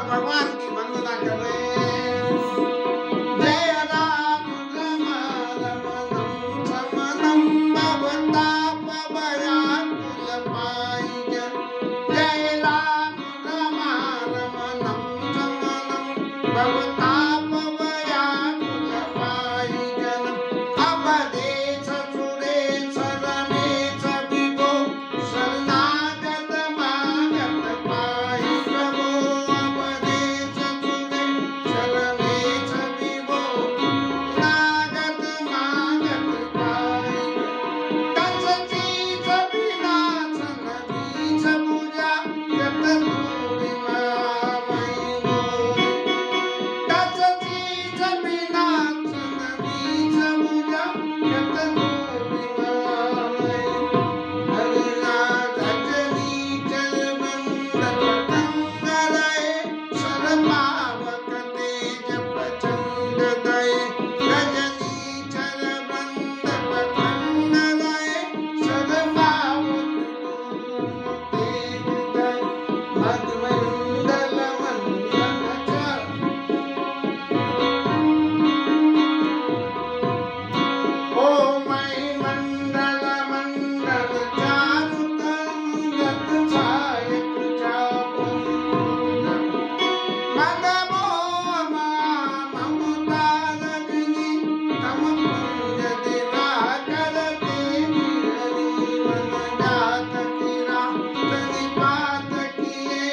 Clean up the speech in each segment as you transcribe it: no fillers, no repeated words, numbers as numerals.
भगवान की वंदना कर रहे हैं। जय राम रम रमणं समनं भवतापभयाकुल पाहिज। जय राम रम रमणं समनं भवतापभयाकुल पाहिजन। अवधेश सुरेश रमेश विभो शरणागत मागत पाहि प्रभो। अवधेश सुरेश रमेश विभो शरणागत मागत पाहि। दस चीज विनाशन बीज भुजा जत दूरि मामहि मोहि। दस चीज विनाशन बीज भुजा जत दूरि मामहि। करुणा रजनी चर बंदन पतंग लये सर पावक तेज प्रचंड दये। रजनी चर बंदन पतंग लये सर पावक तेज दये। मधुमंडल वंदन चर ओ मई मंडल मंडल चारु तरंगत छायक चापन। मदमोहमा ममता रजनी तम पुंज दिवाकर देवी हरि। मन जात कीरा तनि बात किए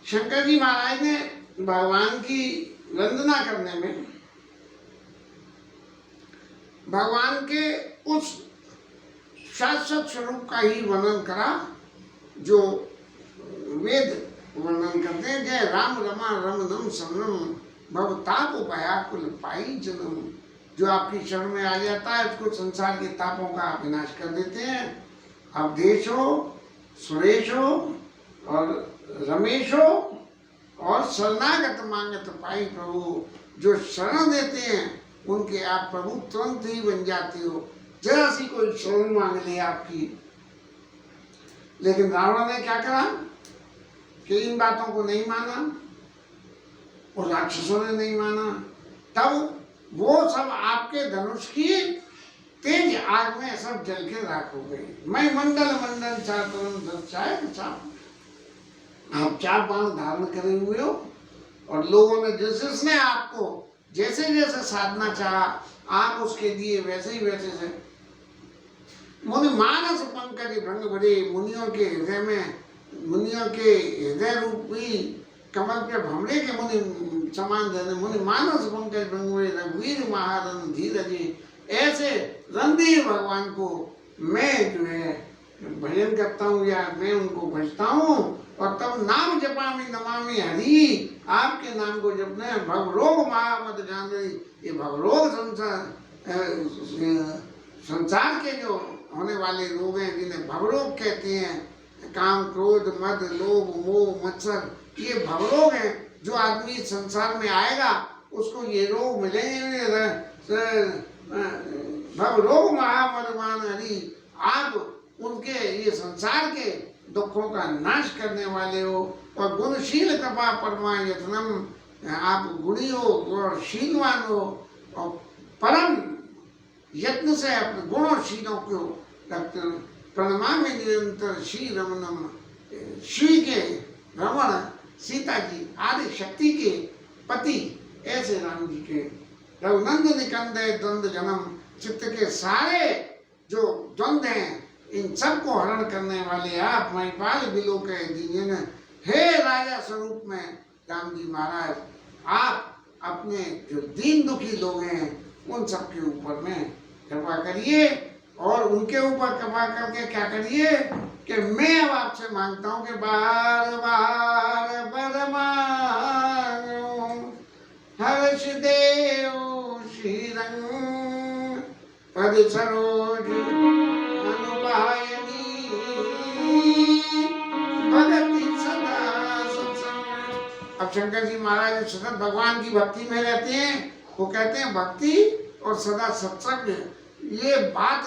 शंकर जी महाराज ने भगवान की वंदना करने में भगवान के उस शाश्वत स्वरूप का ही वर्णन करा जो वेद वर्णन करते हैं। जय राम रमा रमनम समरम भवताप उपयाकुल पाई जन्म। जो आपकी शरण में आ जाता है उसको संसार के तापों का विनाश कर देते हैं। अवधेश हो, सुरेश हो और रमेश हो और शरणागत मांगत पाई प्रभु। जो शरण देते हैं उनके आप प्रभु तुरंत ही बन जाते हो। जरा सी कोई शरण मांग ले आपकी। लेकिन रावण ने क्या करा कि इन बातों को नहीं माना और राक्षसों ने नहीं माना। तब वो सब आपके धनुष की तेज आग में सब जल के राख हो गए। मैं मंडल मंडल चाप आप 4 बाण धारण करे हुए हो और लोगों ने जैसे जिसने आपको जैसे जैसे साधना चाहा आप उसके दिए वैसे ही वैसे से। मुनि मानस पंकज भंग भरे। मुनियों के हृदय में मुनियों के हृदय रूपी कमल पे भमरे के मुनि समान धने। मुनि मानस पंकज भंग भरे रघुवीर महारन धीरज। ऐसे रणधीर भगवान को मैं जो है भजन करता हूँ या मैं उनको भजता हूँ। और तब नाम जपामी नमामि हरि। आपके नाम को जपने भवरोग महामद गांधी। ये भवरोग संसार के जो होने वाले रोग हैं जिन्हें भवरोग कहते हैं, काम क्रोध मद लोभ मोह मत्सर, ये भवरोग हैं। जो आदमी संसार में आएगा उसको ये रोग मिलेंगे। भवरोग महामदमान हरि। आप उनके ये संसार के दुखों का नाश करने वाले हो। और गुणशील कृपा परमा यत्नम। आप गुणी हो और शीलवान हो और परम यत्न से अपने गुण और शीलों को रखते हो। प्रणमामि निरंतर श्री रमनम। श्री के रमण सीता जी आदि शक्ति के पति ऐसे राम जी के रघुनंद निकंदय द्वंद्व जन्म। चित्त के सारे जो द्वंद्व हैं इन सब को हरण करने वाले आप महिपाल बिलो के दीन। हे राजा स्वरूप में राम जी महाराज आप अपने जो दीन दुखी लोग हैं उन सब के ऊपर में कृपा करिए। और उनके ऊपर कृपा करके क्या करिए कि मैं अब आपसे मांगता हूँ कि बार बार बर मांगो हर्ष देव श्रीरंग पद सरोज अनुपायनी भगति सदा सत्संग। अब शंकर जी महाराज सतत भगवान की भक्ति में रहते हैं। वो कहते हैं भक्ति और सदा सत्संग। ये बात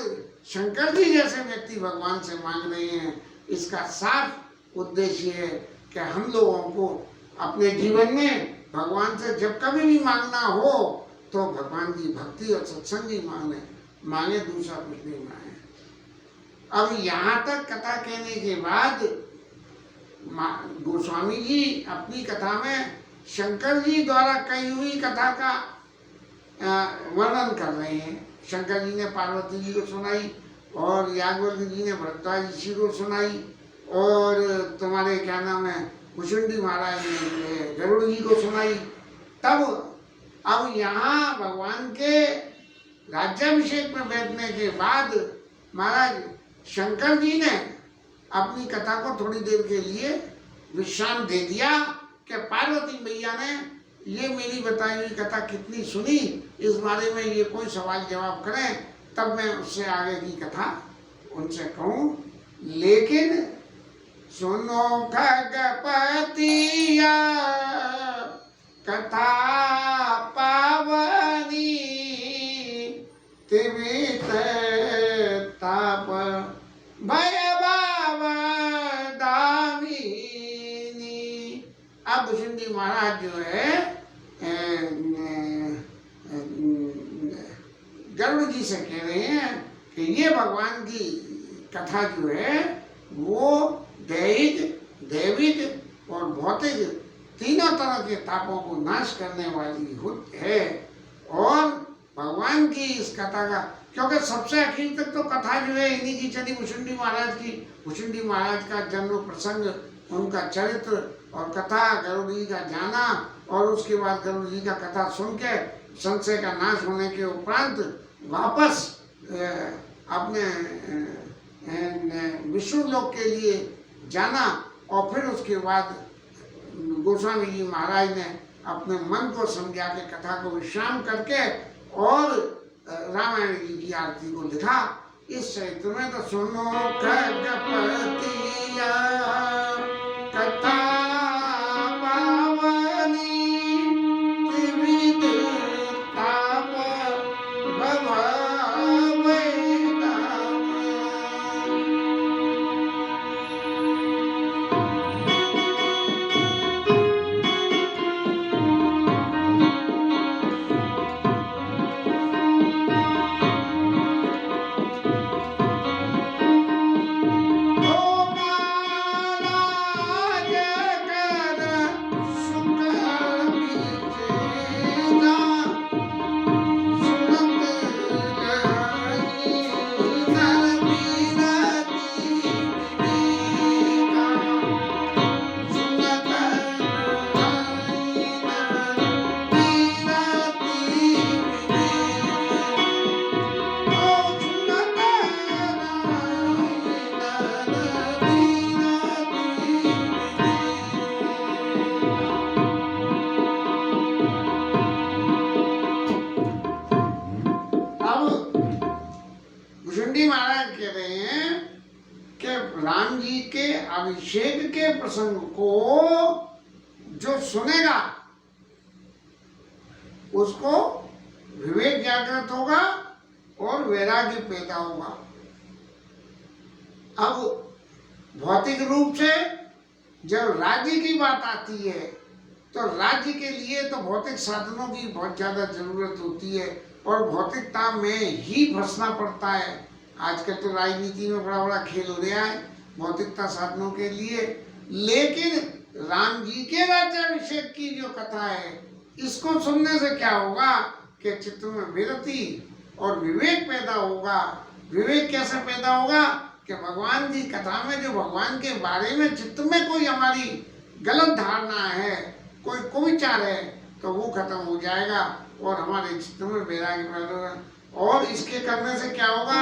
शंकर जी जैसे व्यक्ति भगवान से मांग रहे हैं। इसका साफ उद्देश्य है कि हम लोगों को अपने जीवन में भगवान से जब कभी भी मांगना हो तो भगवान की भक्ति और सत्संग ही मांगे, दूसरा कुछ नहीं मांगे। अब यहाँ तक कथा कहने के बाद गोस्वामी जी अपनी कथा में शंकर जी द्वारा कही हुई कथा का वर्णन कर रहे हैं। शंकर जी ने पार्वती जी को सुनाई और याज्ञवल्क्य जी ने भरद्वाज जी को सुनाई और तुम्हारे क्या नाम है कुशुंडी महाराज ने गरुड़ जी को सुनाई। तब अब यहाँ भगवान के राज्याभिषेक में बैठने के बाद महाराज शंकर जी ने अपनी कथा को थोड़ी देर के लिए विश्राम दे दिया कि पार्वती मैया ने ये मेरी बताई हुई कथा कितनी सुनी, इस बारे में ये कोई सवाल जवाब करें तब मैं उससे आगे की कथा उनसे कहूँ। लेकिन सुनो खगपतिया कथा पावनी तिमित ताप भय भाव दामिनी। अब कुशुंडी महाराज जो है गरुड़ जी से कह रहे हैं कि ये भगवान की कथा जो है वो दैहिक दैविक और भौतिक तीनों तरह के तापों को नाश करने वाली है। और भगवान की इस कथा का क्योंकि सबसे आखिर तक तो कथा जो है इन्हीं की चली कुशुंडी महाराज की। कुशुंडी महाराज का जन्म प्रसंग उनका चरित्र और कथा गरुड़ जी का जाना और उसके बाद गरुड़ जी का कथा सुन के संशय का नाश होने के उपरांत वापस अपने विष्णु लोक के लिए जाना और फिर उसके बाद गोस्वामी जी महाराज ने अपने मन को समझा के कथा को विश्राम करके और रामायण जी की आरती को लिखा। इस चरित्र में तो सुनो खगपतिया कथा पावनी त्रिविध ताप अभिषेक के प्रसंग को जो सुनेगा उसको विवेक जागृत होगा और वैराग्य पैदा होगा। अब भौतिक रूप से जब राज्य की बात आती है तो राज्य के लिए तो भौतिक साधनों की बहुत ज्यादा जरूरत होती है और भौतिकता में ही फंसना पड़ता है। आजकल तो राजनीति में बड़ा बड़ा खेल हो रहा है भौतिकता साधनों के लिए, लेकिन राम जी के राज्याभिषेक की जो कथा है इसको सुनने से क्या होगा कि चित्त में विरति और विवेक पैदा होगा। विवेक कैसे पैदा होगा कि भगवान की कथा में जो भगवान के बारे में चित्त में कोई हमारी गलत धारणा है, कोई कुविचार है, तो वो खत्म हो जाएगा और हमारे चित्त में वैराग्य पैदा होगा। और इसके करने से क्या होगा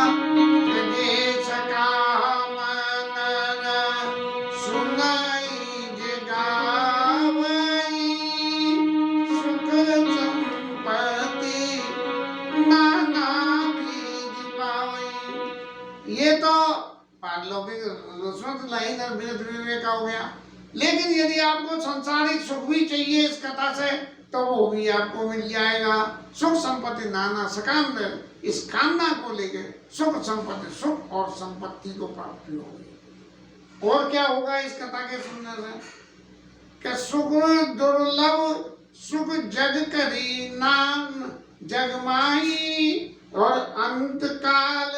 ये तो पारलौकिक लाइन और विवेक हो गया। लेकिन यदि आपको सांसारिक सुख भी चाहिए इस कथा से तो वो भी आपको मिल जाएगा। सुख संपत्ति नाना सकाम, इस कामना को लेके सुख संपत्ति, सुख और संपत्ति को प्राप्ति होगी। और क्या होगा इस कथा के सुनने से कि सुख दुर्लभ सुख जग करी नाम जगमाई और अंत काल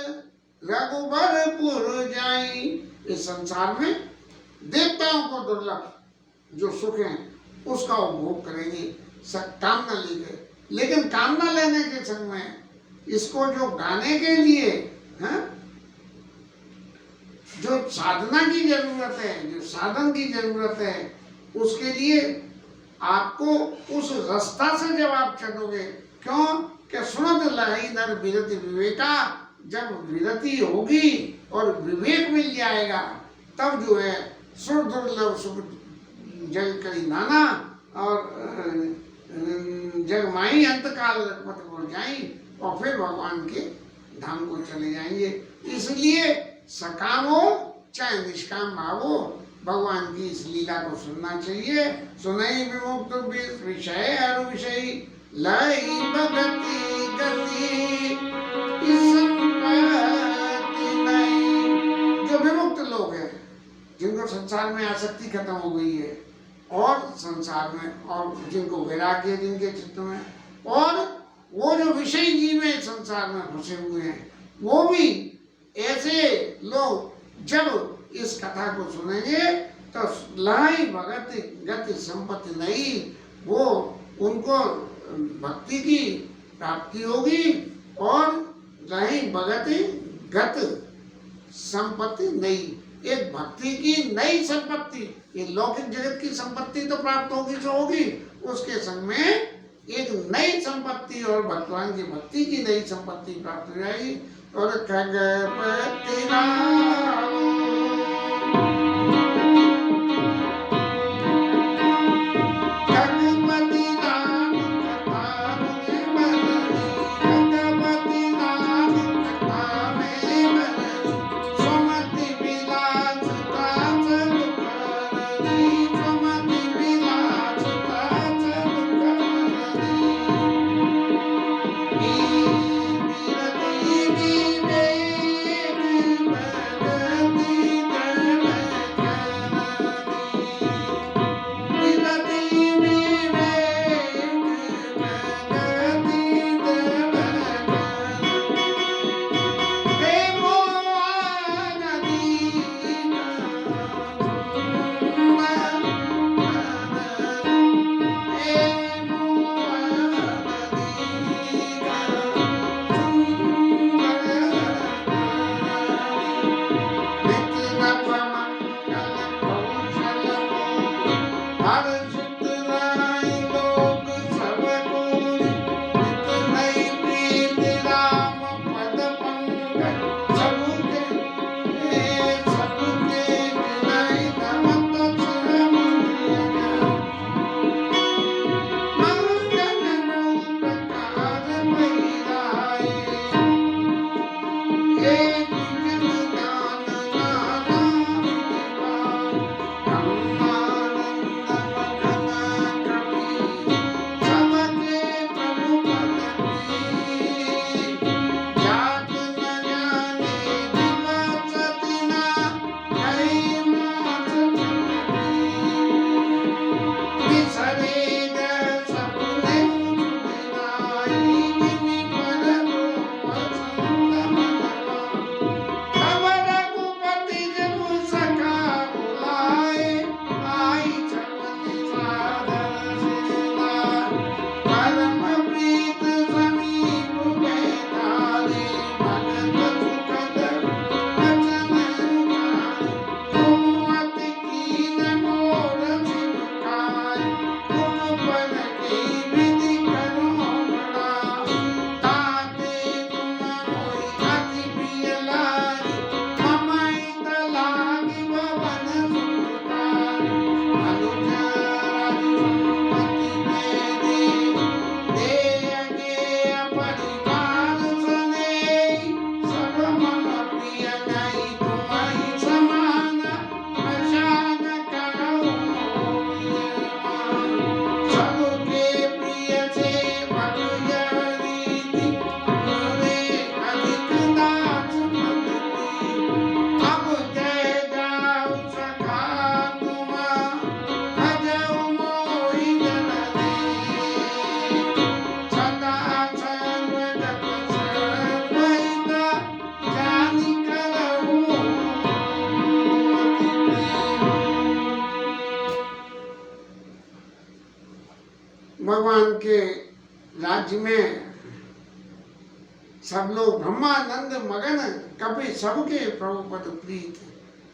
रघुबरपुर जाई। इस संसार में देवताओं को दुर्लभ जो सुख है उसका उपभोग करेंगे कामना लेके, लेकिन कामना लेने के संग में इसको जो गाने के लिए जो साधना की जरूरत है, जो साधन की जरूरत है, उसके लिए आपको उस रास्ता से जब आप चलोगे, क्यों कि सुनत लहई नर विरति विवेका, जब विरति होगी और विवेक मिल जाएगा तब जो है सुर दुर्लभ सुख जग करी नाना और जगमाई अंतकाल रघुपति बोल जाई और फिर भगवान के धाम को चले जाएंगे। इसलिए सकाम हो चाहे निष्काम भाव हो, भगवान की इस लीला को सुनना चाहिए। सुनई विमुक्त विषय अरु विषयी लई भगति गति संपत्ति नहीं। जो विमुक्त लोग हैं जिनको संसार में आसक्ति खत्म हो गई है और संसार में और जिनको वैराग्य जिनके चित्त में, और वो जो विषय जीव में संसार में फंसे हुए हैं, वो भी ऐसे लोग जब इस कथा को सुनेंगे तो लहई भगति गति संपत्ति नहीं, वो उनको भक्ति की प्राप्ति होगी और लहई भगति गत संपत्ति नहीं, एक भक्ति की नई संपत्ति, ये लौकिक जगत की संपत्ति तो प्राप्त होगी जो होगी, उसके संग में एक नई संपत्ति और भगवान की भक्ति की नई संपत्ति प्राप्त हो जाएगी। और खगपति राम भगवान के राज्य में सब लोग ब्रह्मानंद मगन, कभी सबके प्रभु पद प्रीत।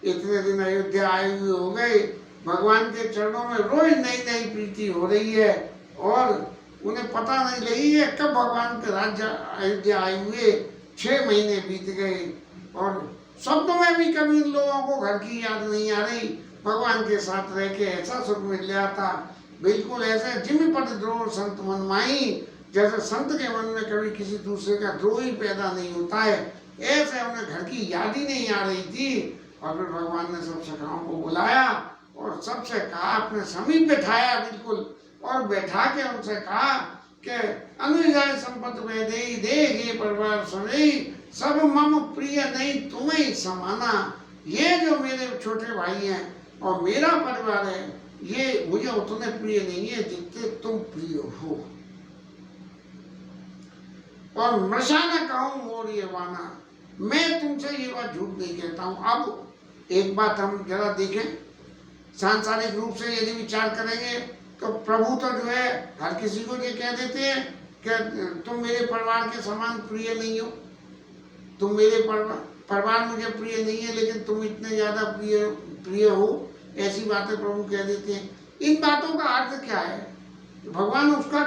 इतने दिन अयोध्या आए हुए हो गए, भगवान के चरणों में रोज नई नई प्रीति हो रही है और उन्हें पता नहीं लगी है कब भगवान के राज्य अयोध्या आए हुए 6 महीने बीत गए और स्वप्न में भी कभी इन लोगों को घर की याद नहीं आ रही। भगवान के साथ रह के ऐसा सुख मिल गया था, बिल्कुल ऐसे जिम पद द्रोह संत मन माही, जैसे संत के मन में कभी किसी दूसरे का द्रोह ही पैदा नहीं होता है, ऐसे उन्हें घर की याद ही नहीं आ रही थी। और फिर भगवान ने सब सखाओं को बुलाया और सबसे कहा, अपने समीप बैठाया बिल्कुल, और बैठा के उनसे कहा कि अनुजाय संपत में दे परिवार सुने, सब मम प्रिय नहीं तुम्हें समाना। ये जो मेरे छोटे भाई हैं और मेरा परिवार है, ये मुझे उतने प्रिय नहीं है जितने तुम प्रिय हो। और मृषा न कहूं मोर ये वाना, मैं तुमसे ये बात झूठ नहीं कहता हूं। अब एक बात हम जरा देखें, सांसारिक रूप से यदि विचार करेंगे तो प्रभु तो जो है हर किसी को ये कह देते हैं कि तुम मेरे परिवार के समान प्रिय नहीं हो, तुम मेरे परिवार, परिवार मुझे प्रिय नहीं है लेकिन तुम इतने ज्यादा प्रिय प्रिय हो, ऐसी बातें प्रभु कह देते हैं। इन बातों का अर्थ क्या है? भगवान उसका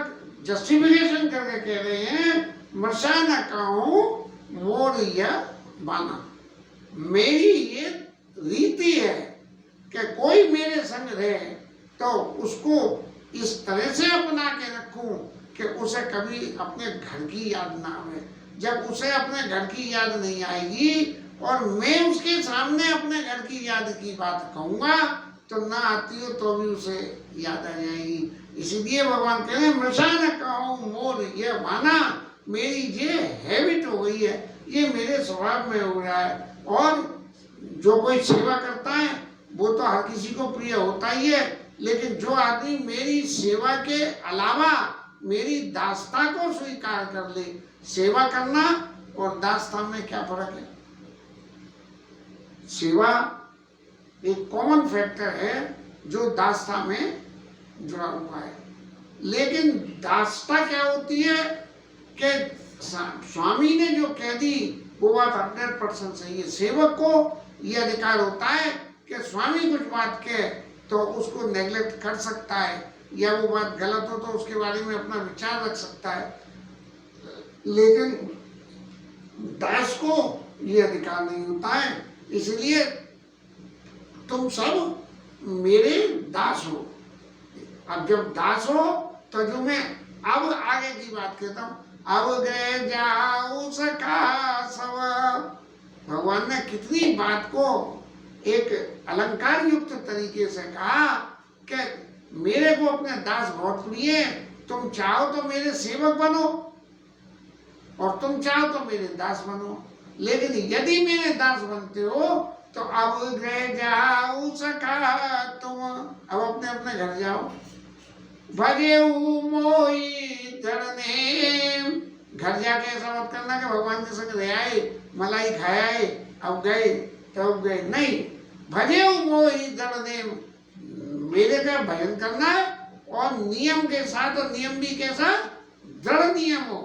जस्टिफिकेशन करके कह रहे हैं, मर्षा न कहूं मोर या बाना। मेरी ये रीति है कि कोई मेरे संग रहे तो उसको इस तरह से अपना के रखूं कि उसे कभी अपने घर की याद ना आवे। जब उसे अपने घर की याद नहीं आएगी और मैं उसके सामने अपने घर की याद की बात कहूंगा तो ना आती हो तो भी उसे याद आ जाएगी। इसीलिए भगवान कह रहे हैं, मृषा न कहूं मोर ये माना। मेरी ये हैबिट हो गई है, ये मेरे स्वभाव में हो रहा है। और जो कोई सेवा करता है वो तो हर किसी को प्रिय होता ही है, लेकिन जो आदमी मेरी सेवा के अलावा मेरी दासता को स्वीकार कर ले। सेवा करना और दासता में क्या फर्क है? सेवा एक कॉमन फैक्टर है जो दासता में जुड़ा हुआ है, लेकिन दासता क्या होती है कि स्वामी ने जो कह दी वो बात 100% सही है। सेवक को यह अधिकार होता है कि स्वामी कुछ बात कहे तो उसको नेग्लेक्ट कर सकता है, या वो बात गलत हो तो उसके बारे में अपना विचार रख सकता है, लेकिन दास को ये अधिकार नहीं होता है। इसलिए तुम सब मेरे दास हो। अब जब दास हो तो जो मैं अब आगे की बात कहता हूं, अब गए जाओ सखा सब। भगवान ने कितनी बात को एक अलंकार युक्त तरीके से कहा कि मेरे को अपने दास बहुत प्रिय है, तुम चाहो तो मेरे सेवक बनो और तुम चाहो तो मेरे दास बनो, लेकिन यदि मेरे दास बनते हो तो अब गए जाओ सखा तुम। अब अपने अपने घर जाओ। भजे मोई धरने। घर जाके ऐसा मत करना कि भगवान के संग रह आए, मलाई खाए, अब गए तब गए, नहीं। भजे मोई धरने, मेरे का भजन करना है और नियम के साथ, और नियम भी कैसा? दृढ़ नियम हो।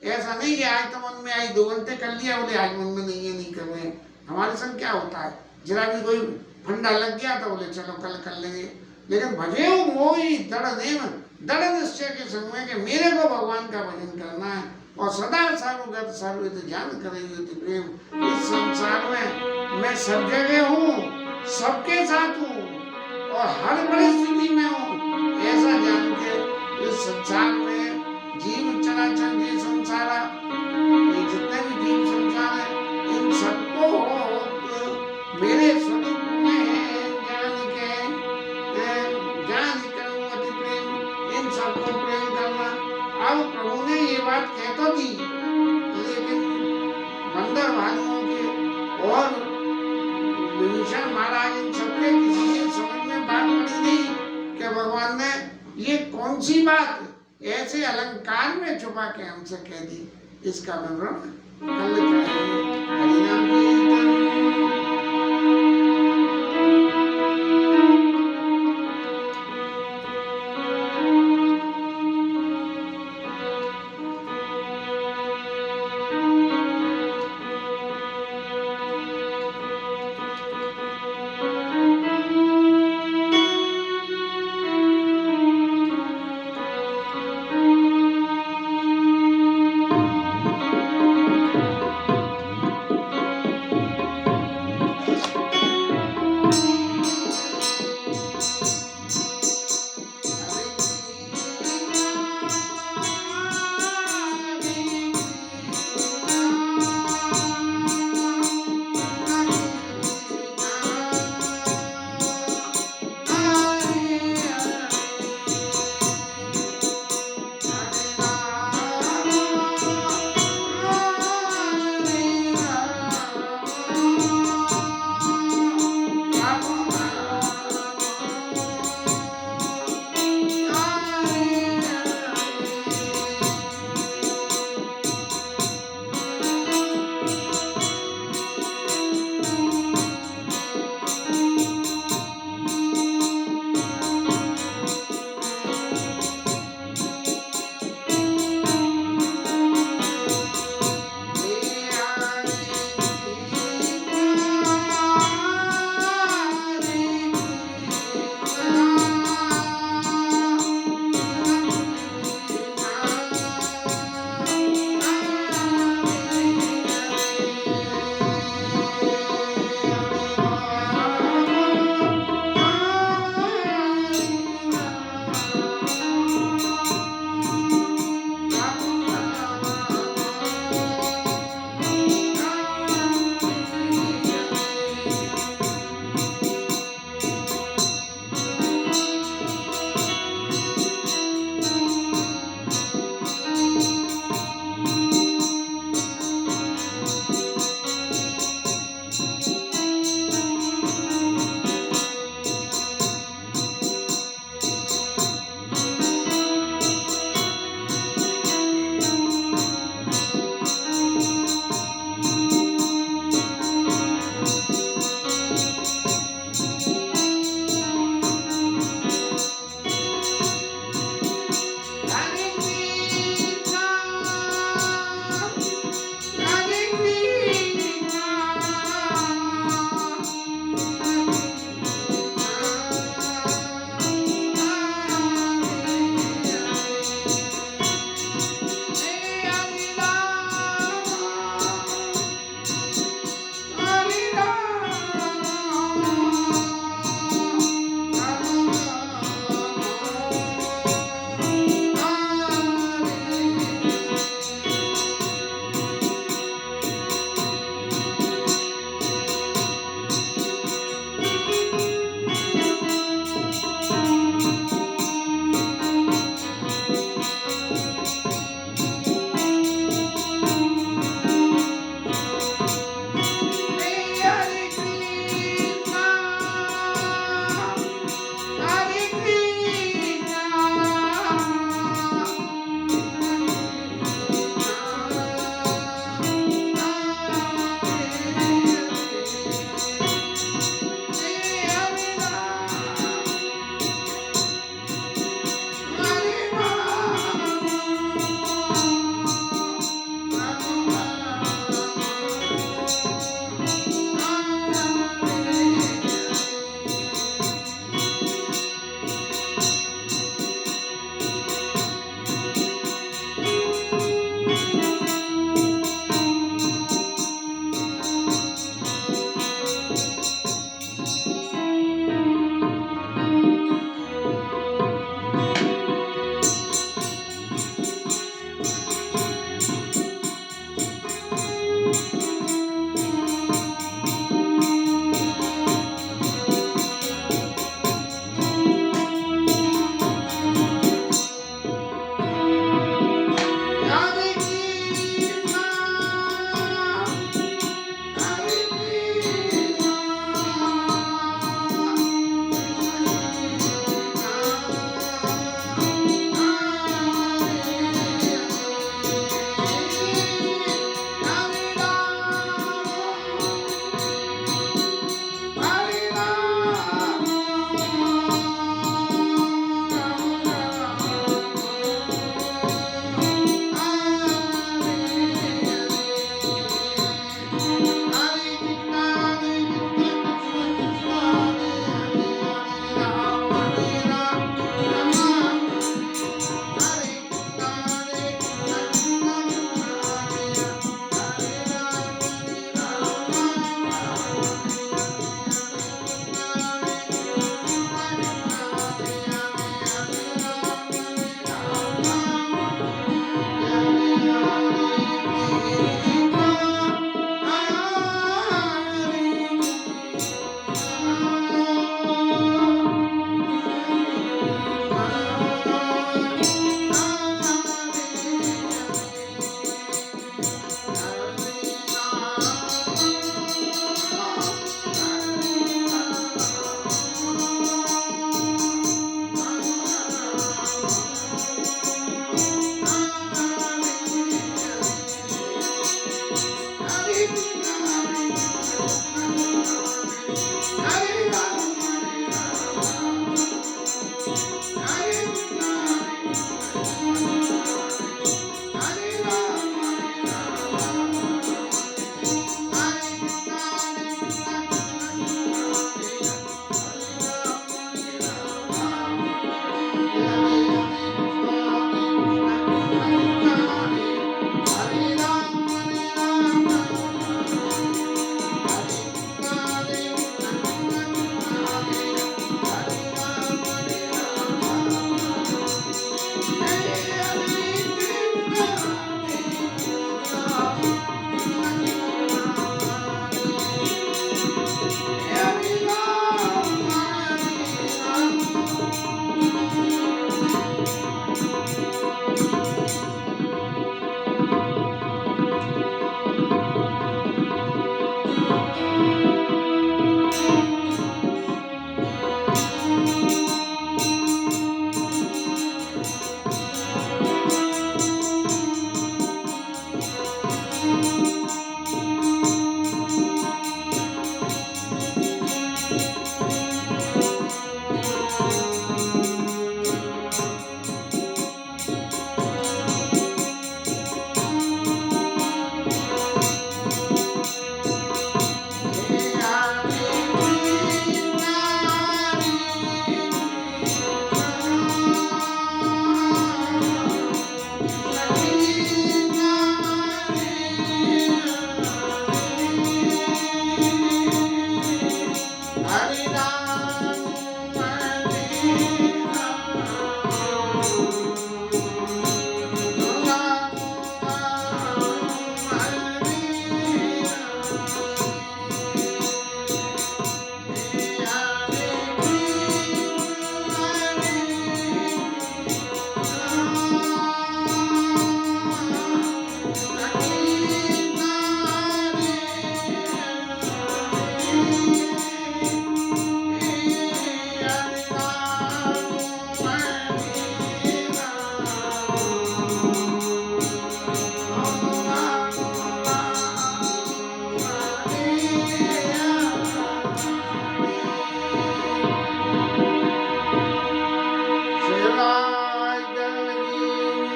ऐसा नहीं कि आज तो मन में आई 2 घंटे कर लिया, बोले आज मन में नहीं है, नहीं कर रहे। हमारे संग क्या होता है, जरा भी कोई फंडा लग गया तो बोले चलो कल कर लेंगे। लेकिन भजे मोई दृढ़ नेम, दृढ़ निश्चय के संग में कि मेरे को भगवान का भजन करना है और सदा सर्वगत सर्वित ध्यान करेंगे प्रेम। इस संसार में मैं सब जगह हूँ, सबके साथ हूँ और हर परिस्थिति में हूँ, ऐसा जान के इस संसार में जीव चराचर ये संसारा, ये जितने भी जीव संसार है, इन सबको मेरे स्वरूप में जान करूँ अति प्रेम, इन सबको प्रेम करना। अब प्रभु ने ये बात कह तो दी, लेकिन बंदर भालुओं के और विभीषण महाराज इन सबके किसी के समझ में बात पड़ी नहीं कि भगवान ने ये कौन सी बात ऐसे अलंकार में छुपा के हमसे कह दी। इसका विवरण कल करेंगे। हरिनाम कीर्तन। खुदा